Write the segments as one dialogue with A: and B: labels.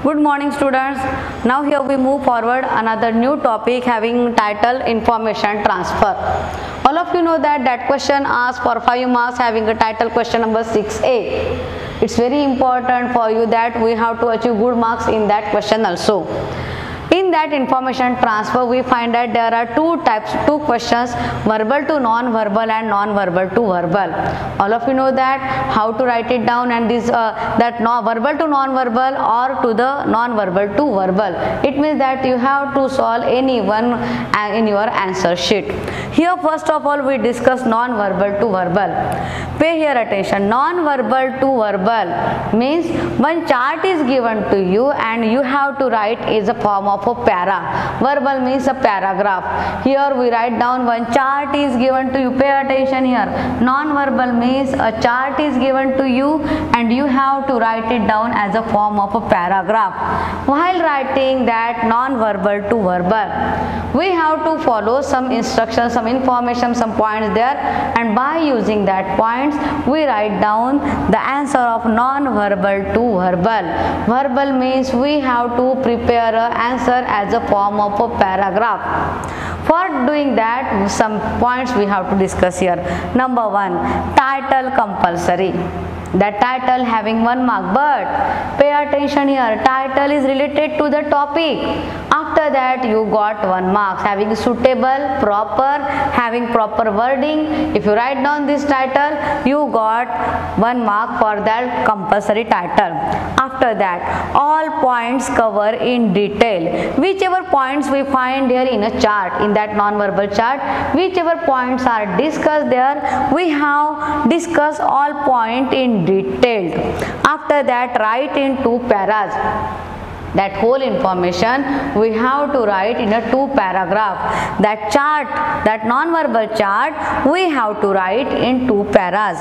A: Good morning students. Now here we move forward another new topic having title information transfer. All of you know that question asked for 5 marks having a title question number 6A. It's very important for you that we have to achieve good marks in that question also. In that information transfer, we find that there are two questions, verbal to non-verbal and non-verbal to verbal. All of you know that how to write it down, and this verbal to non-verbal or to the non-verbal to verbal. It means that you have to solve any one in your answer sheet. Here first of all we discuss non-verbal to verbal. Pay here attention. Non-verbal to verbal means one chart is given to you and you have to write is a form of a para. Verbal means a paragraph. Here we write down one chart is given to you. Pay attention here. Non-verbal means a chart is given to you and you have to write it down as a form of a paragraph. While writing that non-verbal to verbal, we have to follow some instructions, some information, some points there, and by using that points we write down the answer of non-verbal to verbal. Verbal means we have to prepare an answer as a form of a paragraph. For doing that, some points we have to discuss here. Number 1, title compulsory. That title having 1 mark, but pay attention here, title is related to the topic. After that you got 1 mark, having suitable, proper, having proper wording. If you write down this title, you got 1 mark for that compulsory title. After that, all points cover in detail. Whichever points we find here in a chart, in that non-verbal chart, whichever points are discussed there, we have discussed all point in detailed. After that, write in 2 paras. That whole information we have to write in a 2 paragraph. That chart, that non-verbal chart, we have to write in 2 paras.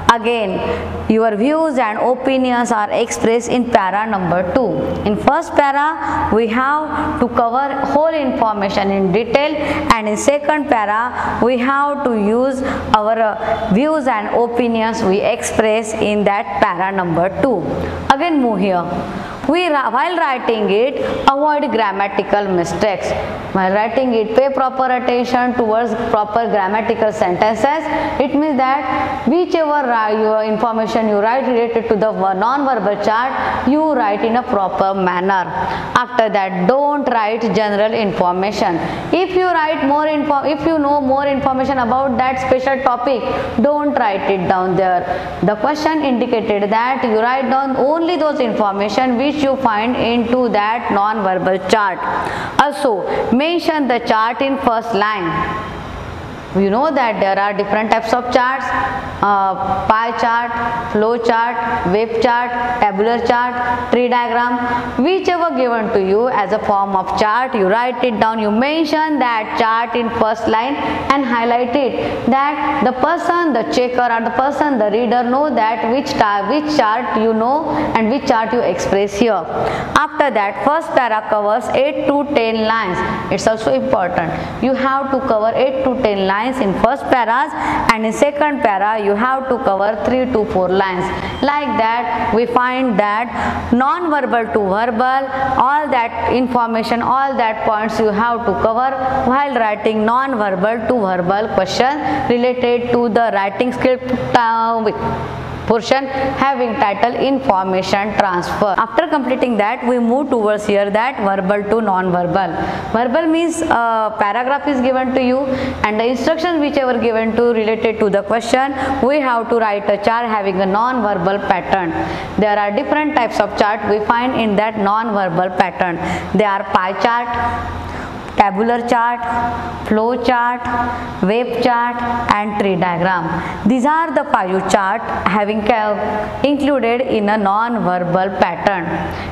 A: Again, your views and opinions are expressed in para number 2. In first para, we have to cover whole information in detail, and in second para, we have to use our views and opinions we express in that para number 2. Again, move here. While writing it, avoid grammatical mistakes. While writing it, pay proper attention towards proper grammatical sentences. It means that whichever your information you write related to the non-verbal chart, you write in a proper manner. After that, don't write general information. If you write if you know more information about that special topic, don't write it down there. The question indicated that you write down only those information which you find into that non-verbal chart. Also, mention the chart in first line. You know that there are different types of charts, pie chart, flow chart, wave chart, tabular chart, tree diagram. Whichever given to you as a form of chart, you write it down, you mention that chart in first line and highlight it, that the person, the checker or the person, the reader know that which chart you know and which chart you express here. After that, first para covers 8 to 10 lines. It's also important. You have to cover 8 to 10 lines in first paras, and in second para you have to cover 3 to 4 lines. Like that, we find that non-verbal to verbal, all that information, all that points you have to cover while writing non-verbal to verbal question related to the writing script portion having title information transfer. After completing that, we move towards here that verbal to non-verbal. Verbal means paragraph is given to you and the instructions whichever given to related to the question, we have to write a chart having a non-verbal pattern. There are different types of chart we find in that non-verbal pattern. They are pie chart, tabular chart, flow chart, wave chart and tree diagram. These are the 5 chart having included in a non-verbal pattern.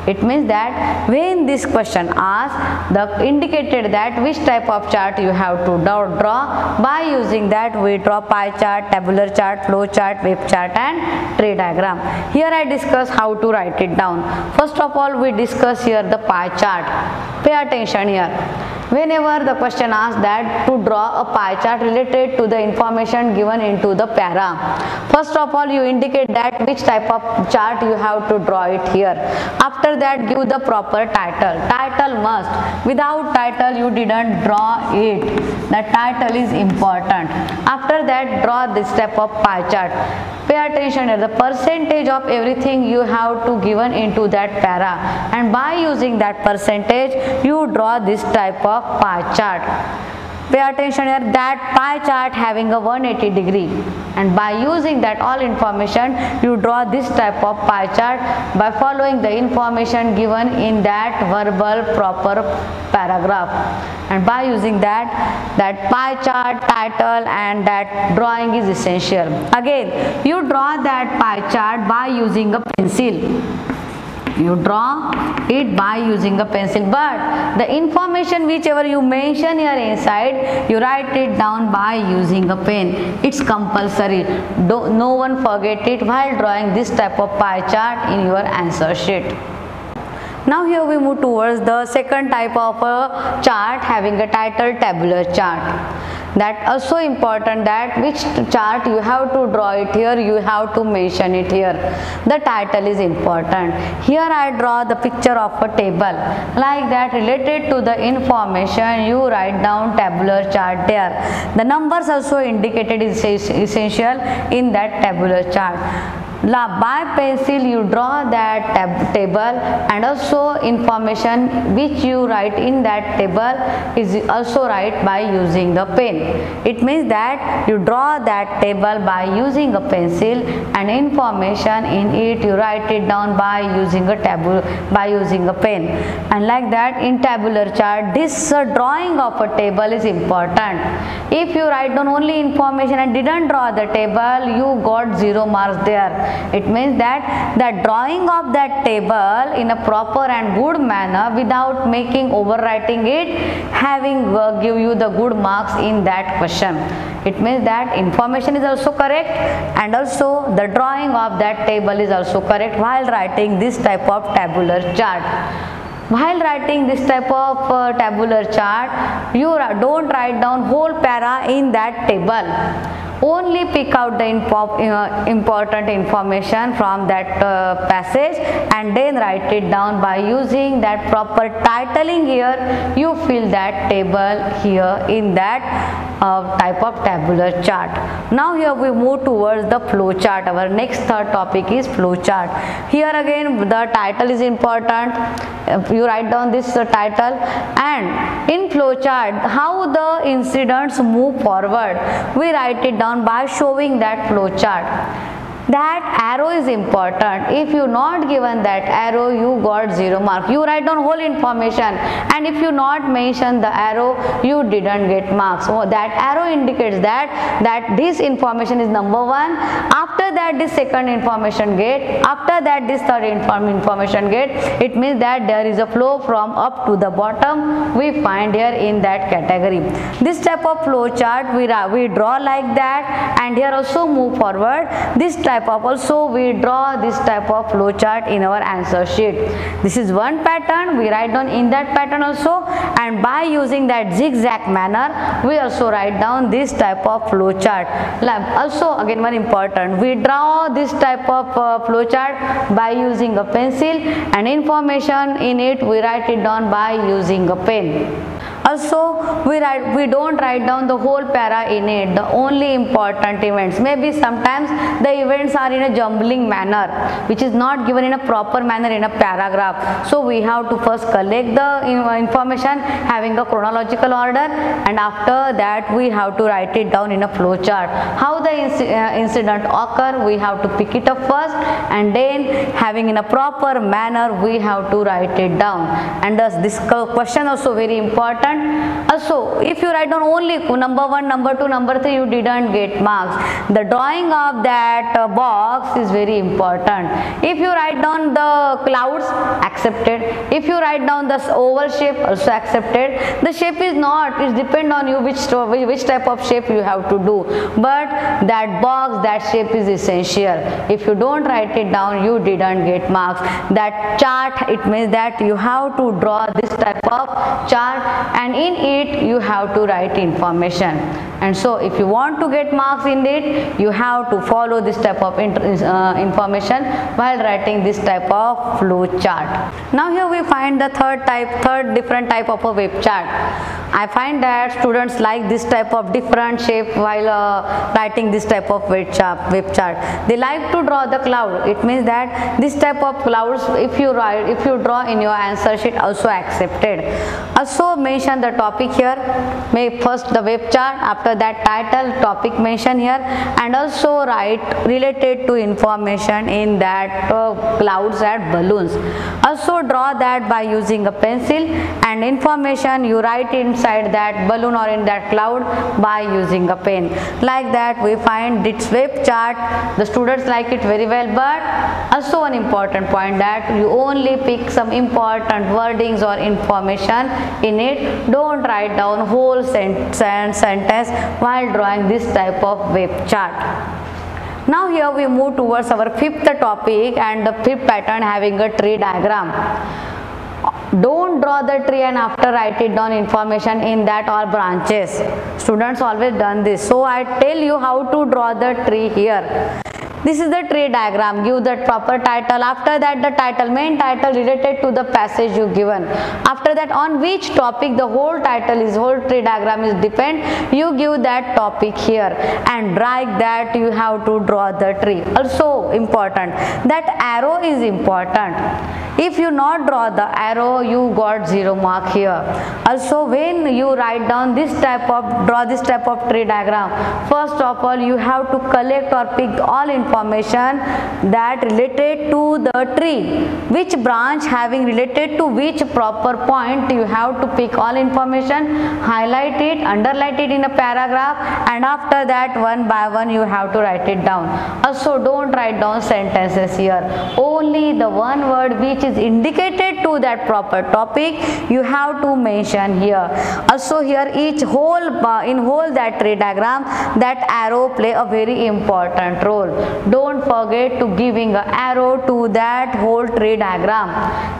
A: It means that when this question asked, the indicated that which type of chart you have to draw. By using that, we draw pie chart, tabular chart, flow chart, wave chart and tree diagram. Here I discuss how to write it down. First of all, we discuss here the pie chart. Pay attention here. Whenever the question asks that to draw a pie chart related to the information given into the para, first of all you indicate that which type of chart you have to draw it here. After that give the proper title. Title must. Without title you didn't draw it. The title is important. After that draw this type of pie chart. Pay attention here, the percentage of everything you have to given into that para, and by using that percentage you draw this type of pie chart. Pay attention here, that pie chart having a 180 degree, and by using that all information you draw this type of pie chart by following the information given in that verbal proper paragraph, and by using that pie chart, title and that drawing is essential. Again you draw that pie chart by using a pencil. You draw it by using a pencil, but the information whichever you mention here inside you write it down by using a pen. It's compulsory. No one forget it while drawing this type of pie chart in your answer sheet. Now here we move towards the second type of a chart having a title, tabular chart. That also important, that which chart you have to draw it here, you have to mention it here. The title is important. Here I draw the picture of a table. Like that, related to the information you write down tabular chart there. The numbers also indicated is essential in that tabular chart. By pencil you draw that table, and also information which you write in that table is also write by using the pen. It means that you draw that table by using a pencil, and information in it you write it down by using a pen. And like that in tabular chart this drawing of a table is important. If you write down only information and didn't draw the table, you got 0 marks there. It means that the drawing of that table in a proper and good manner without making overwriting it, having give you the good marks in that question. It means that information is also correct, and also the drawing of that table is also correct while writing this type of tabular chart. While writing this type of tabular chart, you don't write down whole para in that table. Only pick out the important information from that passage and then write it down by using that proper titling here. You fill that table here in that type of tabular chart. Now here we move towards the flow chart. Our next third topic is flow chart. Here again the title is important. You write down this title, and in flow chart how the incidents move forward, we write it down by showing that flow chart. That arrow is important. If you not given that arrow, you got 0 mark. You write down whole information, and if you not mention the arrow, you didn't get marks. So that arrow indicates that this information is number 1. After that this second information get. After that this third information get. It means that there is a flow from up to the bottom we find here in that category. This type of flow chart we draw like that, and here also move forward. This type of also we draw this type of flow chart in our answer sheet. This is one pattern, we write down in that pattern also, and by using that zigzag manner we also write down this type of flow chart. Also again one important, we draw this type of flow chart by using a pencil, and information in it we write it down by using a pen. Also we don't write down the whole para in it, the only important events. Maybe sometimes the events are in a jumbling manner which is not given in a proper manner in a paragraph. So we have to first collect the information having a chronological order, and after that we have to write it down in a flow chart. How the incident occur, we have to pick it up first, and then having in a proper manner we have to write it down. And thus this question also very important. Also if you write down only number 1, number 2, number 3, you didn't get marks. The drawing of that box is very important. If you write down the clouds, accepted. If you write down the oval shape, also accepted. The shape is not, it depends on you which type of shape you have to do, but that box, that shape is essential. If you don't write it down, you didn't get marks. That chart, it means that you have to draw this type of chart, and in it you have to write information. And so if you want to get marks in it, you have to follow this type of information while writing this type of flow chart. Now here we find the third different type of a web chart. I find that students like this type of different shape while writing this type of web chart. They like to draw the cloud. It means that this type of clouds, if you draw in your answer sheet, also accepted. Also mention the topic here. Make first the web chart, after that title, topic mention here, and also write related to information in that clouds and balloons. Also draw that by using a pencil, and information you write inside that balloon or in that cloud by using a pen. Like that we find this web chart. The students like it very well, but also an important point that you only pick some important wordings or information in it. Don't write down whole sentence while drawing this type of web chart. Now here we move towards our fifth topic and the fifth pattern, having a tree diagram. Don't draw the tree and after write it down information in that all branches. Students always done this. So I tell you how to draw the tree here. This is the tree diagram. Give that proper title. After that the title, main title related to the passage you given. After that, on which topic the whole tree diagram is depend, you give that topic here, and like that you have to draw the tree. Also important, that arrow is important. If you not draw the arrow, you got 0 mark here. Also when you write down draw this type of tree diagram, first of all you have to collect or pick all information that related to the tree. Which branch having related to which proper point, you have to pick all information, highlight it, underline it in a paragraph, and after that one by one you have to write it down. Also don't write down sentences here. Only the one word which is indicated to that proper topic you have to mention here. Also here in whole that tree diagram, that arrow play a very important role. Don't forget to giving an arrow to that whole tree diagram.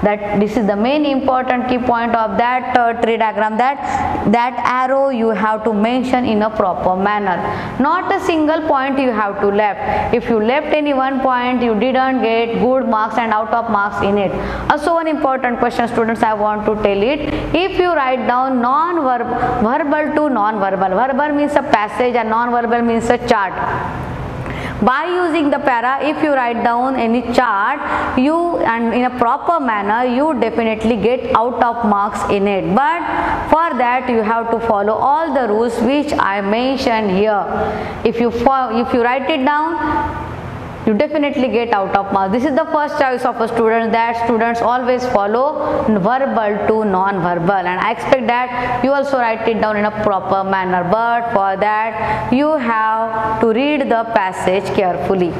A: That this is the main important key point of that tree diagram, that arrow you have to mention in a proper manner. Not a single point you have to left. If you left any one point, you didn't get good marks and out of marks in it. Also one important question, students, I want to tell it. If you write down verbal to non-verbal, verbal means a passage and non-verbal means a chart. By using the para, if you write down any chart, and in a proper manner, you definitely get out of marks in it. But for that you have to follow all the rules which I mentioned here. If you write it down, you definitely get out of marks. This is the first choice of a student, that students always follow verbal to non-verbal, and I expect that you also write it down in a proper manner. But for that you have to read the passage carefully.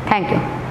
A: Thank you.